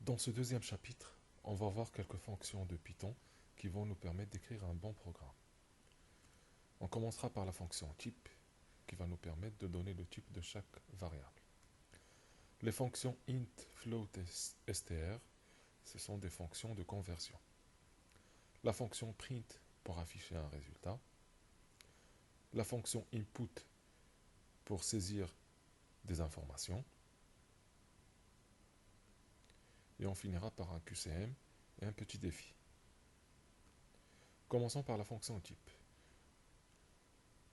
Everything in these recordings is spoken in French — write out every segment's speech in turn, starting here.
Dans ce deuxième chapitre, on va voir quelques fonctions de Python qui vont nous permettre d'écrire un bon programme. On commencera par la fonction type qui va nous permettre de donner le type de chaque variable. Les fonctions int, float et str, ce sont des fonctions de conversion. La fonction print pour afficher un résultat. La fonction input pour saisir des informations. Et on finira par un QCM et un petit défi. Commençons par la fonction type.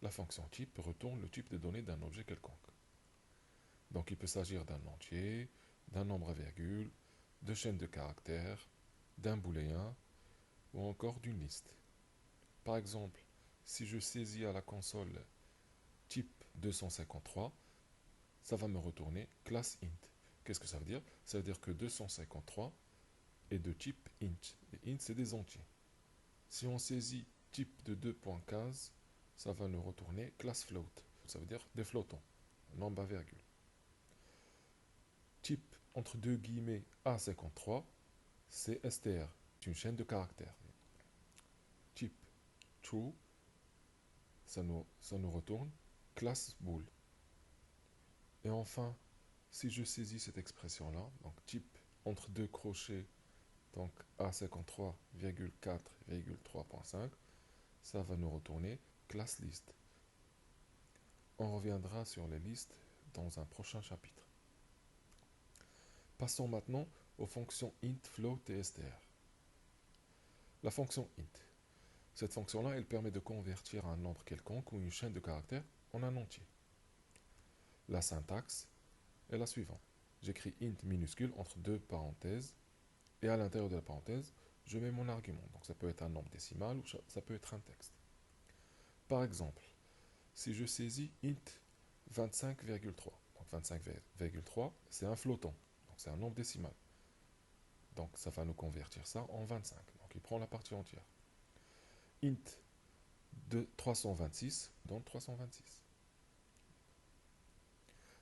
La fonction type retourne le type de données d'un objet quelconque. Donc il peut s'agir d'un entier, d'un nombre à virgule, de chaînes de caractères, d'un booléen ou encore d'une liste. Par exemple, si je saisis à la console type 253, ça va me retourner classe int. Qu'est-ce que ça veut dire? Ça veut dire que 253 est de type int. Et int, c'est des entiers. Si on saisit type de 2.15, ça va nous retourner classe float. Ça veut dire des flottants, nombre à virgule. Type entre deux guillemets A53, c'est str, c'est une chaîne de caractères. Type true, ça nous retourne classe bool. Et enfin, si je saisis cette expression-là, donc type entre deux crochets, donc A53,4,3.5, ça va nous retourner classe list. On reviendra sur les listes dans un prochain chapitre. Passons maintenant aux fonctions int, float et str. La fonction int. Cette fonction-là, elle permet de convertir un nombre quelconque ou une chaîne de caractères en un entier. La syntaxe est la suivante. J'écris int minuscule entre deux parenthèses et à l'intérieur de la parenthèse, je mets mon argument. Donc ça peut être un nombre décimal ou ça peut être un texte. Par exemple, si je saisis int 25,3, donc 25,3 c'est un flottant, donc c'est un nombre décimal. Donc ça va nous convertir ça en 25. Donc il prend la partie entière. Int de 326, donc 326.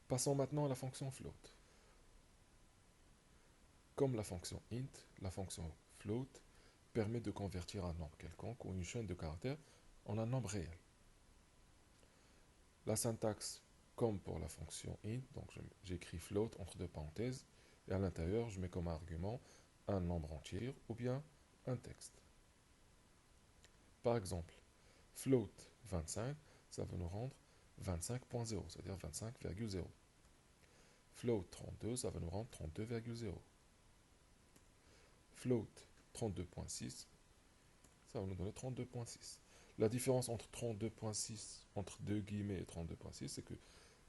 Passons maintenant à la fonction float. Comme la fonction int, la fonction float permet de convertir un nombre quelconque ou une chaîne de caractères en un nombre réel. La syntaxe, comme pour la fonction int, donc j'écris float entre deux parenthèses, et à l'intérieur, je mets comme argument un nombre entier ou bien un texte. Par exemple, float 25, ça va nous rendre 25.0, c'est-à-dire 25,0. Float 32, ça va nous rendre 32,0. Float 32.6, ça va nous donner 32.6. La différence entre 32.6, entre deux guillemets et 32.6, c'est que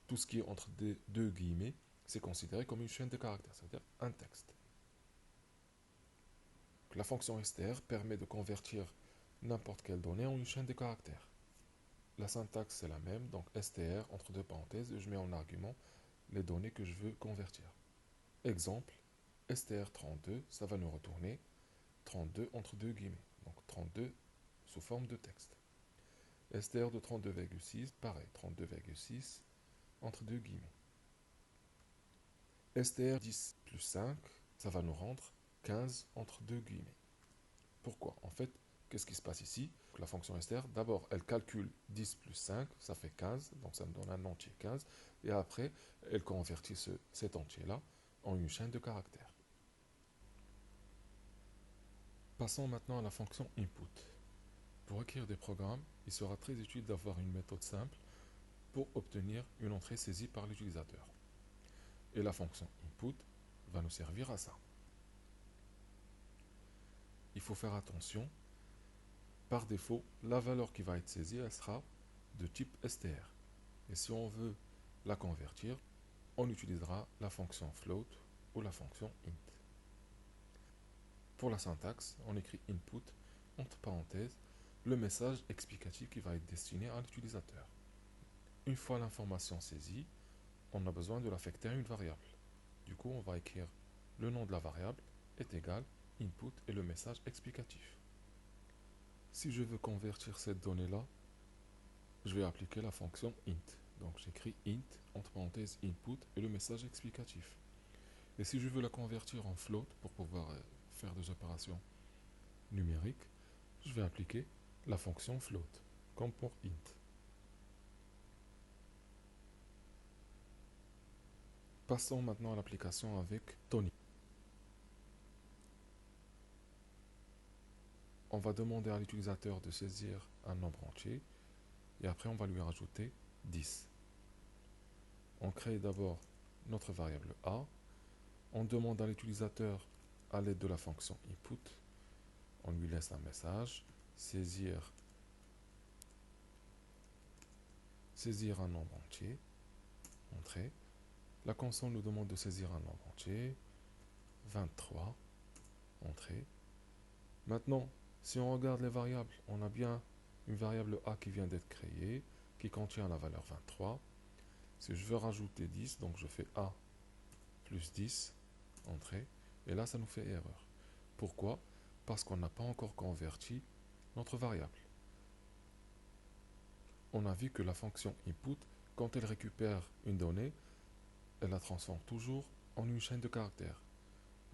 tout ce qui est entre deux guillemets, c'est considéré comme une chaîne de caractères, c'est-à-dire un texte. La fonction str permet de convertir n'importe quelle donnée en une chaîne de caractères. La syntaxe c'est la même, donc str entre deux parenthèses, et je mets en argument les données que je veux convertir. Exemple, str32, ça va nous retourner 32 entre deux guillemets, donc 32 sous forme de texte. Str de 32,6, pareil, 32,6 entre deux guillemets. Str 10 plus 5, ça va nous rendre 15 entre deux guillemets. Pourquoi? En fait, qu'est-ce qui se passe ici? La fonction str, d'abord, elle calcule 10 plus 5, ça fait 15, donc ça me donne un entier 15, et après, elle convertit cet entier-là en une chaîne de caractères. Passons maintenant à la fonction input. Pour écrire des programmes, il sera très utile d'avoir une méthode simple pour obtenir une entrée saisie par l'utilisateur. Et la fonction input va nous servir à ça. Il faut faire attention. Par défaut, la valeur qui va être saisie, elle sera de type str. Et si on veut la convertir, on utilisera la fonction float ou la fonction int. Pour la syntaxe, on écrit input, entre parenthèses, le message explicatif qui va être destiné à l'utilisateur. Une fois l'information saisie, on a besoin de l'affecter à une variable. Du coup, on va écrire le nom de la variable est égal input et le message explicatif. Si je veux convertir cette donnée-là, je vais appliquer la fonction int. Donc j'écris int, entre parenthèses input et le message explicatif. Et si je veux la convertir en float pour pouvoir faire des opérations numériques, je vais appliquer la fonction float, comme pour int. Passons maintenant à l'application avec Tony. On va demander à l'utilisateur de saisir un nombre entier et après on va lui rajouter 10. On crée d'abord notre variable a. On demande à l'utilisateur, à l'aide de la fonction input, on lui laisse un message, saisir un nombre entier, entrée. La console nous demande de saisir un nombre entier, 23, entrée. Maintenant, si on regarde les variables, on a bien une variable a qui vient d'être créée, qui contient la valeur 23. Si je veux rajouter 10, donc je fais a plus 10, entrée, et là ça nous fait erreur. Pourquoi? Parce qu'on n'a pas encore converti notre variable. On a vu que la fonction input, quand elle récupère une donnée, elle la transforme toujours en une chaîne de caractères.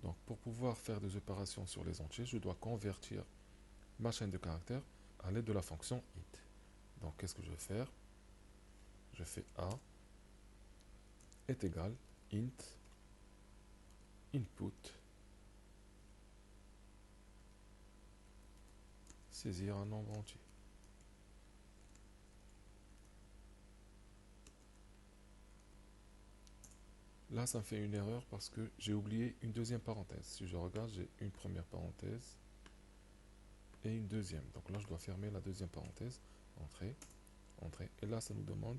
Donc pour pouvoir faire des opérations sur les entiers, je dois convertir ma chaîne de caractères à l'aide de la fonction int. Donc qu'est-ce que je vais faire? Je fais a est égal int input saisir un nombre entier. Là, ça me fait une erreur parce que j'ai oublié une deuxième parenthèse. Si je regarde, j'ai une première parenthèse et une deuxième. Donc là, je dois fermer la deuxième parenthèse, entrée, entrée. Et là, ça nous demande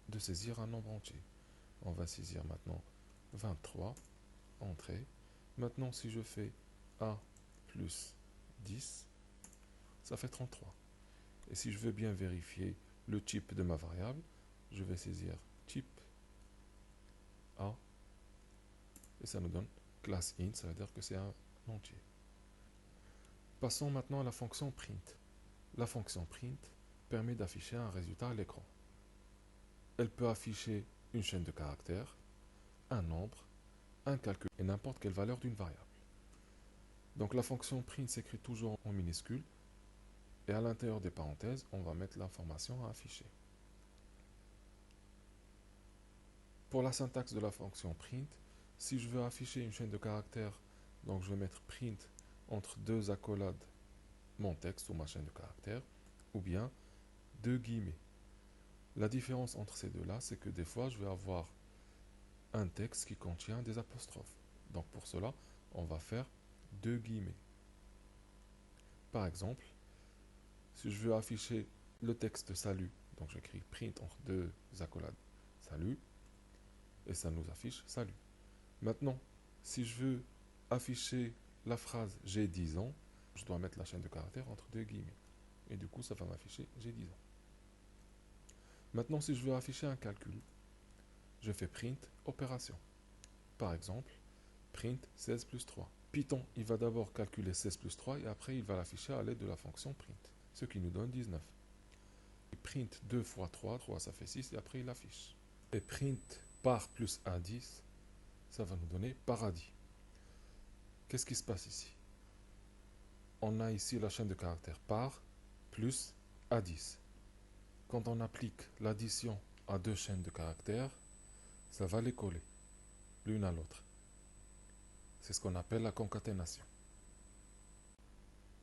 de saisir un nombre entier. On va saisir maintenant 23, entrée. Maintenant, si je fais a plus 10, ça fait 33. Et si je veux bien vérifier le type de ma variable, je vais saisir type a et ça nous donne class int, ça veut dire que c'est un entier. Passons maintenant à la fonction print. La fonction print permet d'afficher un résultat à l'écran. Elle peut afficher une chaîne de caractères, un nombre, un calcul et n'importe quelle valeur d'une variable. Donc la fonction print s'écrit toujours en minuscule et à l'intérieur des parenthèses, on va mettre l'information à afficher. Pour la syntaxe de la fonction print, si je veux afficher une chaîne de caractères, donc je vais mettre print entre deux accolades mon texte ou ma chaîne de caractères, ou bien deux guillemets. La différence entre ces deux-là, c'est que des fois, je vais avoir un texte qui contient des apostrophes. Donc pour cela, on va faire deux guillemets. Par exemple, si je veux afficher le texte salut, donc j'écris print entre deux accolades salut, et ça nous affiche salut. Maintenant, si je veux afficher la phrase j'ai 10 ans, je dois mettre la chaîne de caractères entre deux guillemets. Et du coup, ça va m'afficher j'ai 10 ans. Maintenant, si je veux afficher un calcul, je fais print opération. Par exemple, print 16 plus 3. Python, il va d'abord calculer 16 plus 3 et après il va l'afficher à l'aide de la fonction print, ce qui nous donne 19. Et print 2 fois 3, 3 ça fait 6 et après il affiche. Et print par plus A10, ça va nous donner paradis. Qu'est-ce qui se passe ici? On a ici la chaîne de caractères par plus A10. Quand on applique l'addition à deux chaînes de caractères, ça va les coller l'une à l'autre. C'est ce qu'on appelle la concaténation.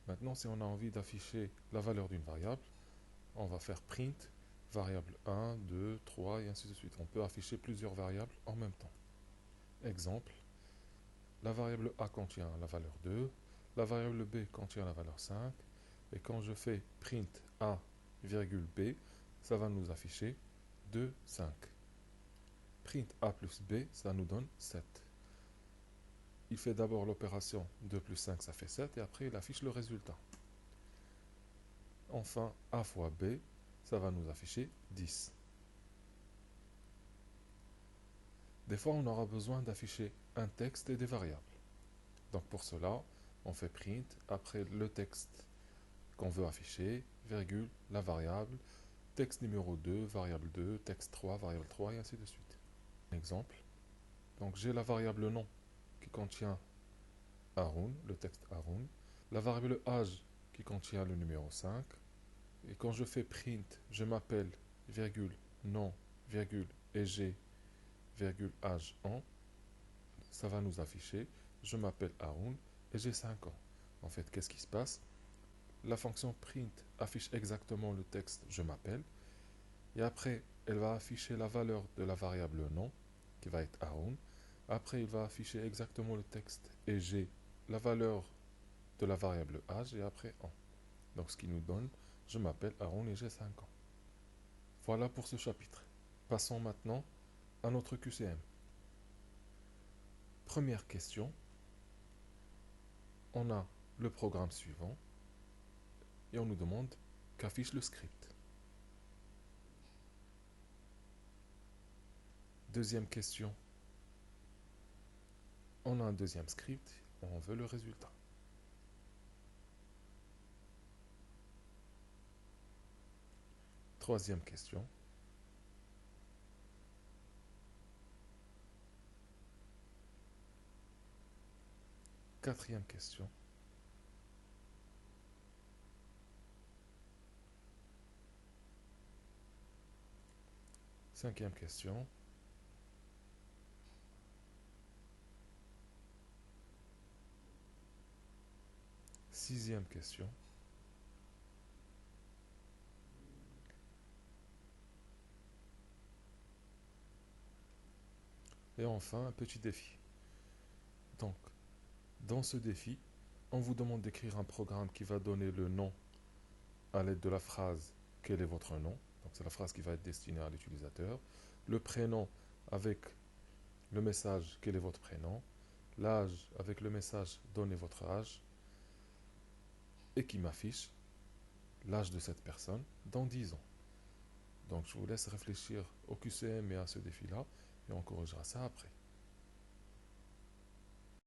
Maintenant, si on a envie d'afficher la valeur d'une variable, on va faire print variable 1, 2, 3 et ainsi de suite. On peut afficher plusieurs variables en même temps. Exemple, la variable A contient la valeur 2, la variable B contient la valeur 5, et quand je fais print A, virgule B, ça va nous afficher 2, 5. Print A plus B, ça nous donne 7. Il fait d'abord l'opération 2 plus 5, ça fait 7, et après il affiche le résultat. Enfin, A fois B, ça va nous afficher 10. Des fois, on aura besoin d'afficher un texte et des variables. Donc pour cela, on fait print après le texte qu'on veut afficher, virgule, la variable, texte numéro 2, variable 2, texte 3, variable 3, et ainsi de suite. Exemple, Donc j'ai la variable nom qui contient Haroun, le texte Haroun, la variable âge qui contient le numéro 5, et quand je fais print, je m'appelle, virgule, nom, virgule, et j'ai, virgule, âge en, ça va nous afficher, je m'appelle Haroun et j'ai 5 ans. En fait, qu'est-ce qui se passe? La fonction print affiche exactement le texte je m'appelle, et après, elle va afficher la valeur de la variable nom, qui va être Haroun. Après, il va afficher exactement le texte et j'ai la valeur de la variable âge, et après en. Donc, ce qui nous donne, je m'appelle Haroun et j'ai 5 ans. Voilà pour ce chapitre. Passons maintenant à notre QCM. Première question, on a le programme suivant et on nous demande qu'affiche le script. Deuxième question, on a un deuxième script et on veut le résultat. Troisième question, quatrième question, cinquième question, sixième question, et enfin un petit défi. Donc, dans ce défi, on vous demande d'écrire un programme qui va donner le nom à l'aide de la phrase quel est votre nom. Donc c'est la phrase qui va être destinée à l'utilisateur. Le prénom avec le message quel est votre prénom. L'âge avec le message donnez votre âge. Et qui m'affiche l'âge de cette personne dans 10 ans. Donc je vous laisse réfléchir au QCM et à ce défi-là et on corrigera ça après.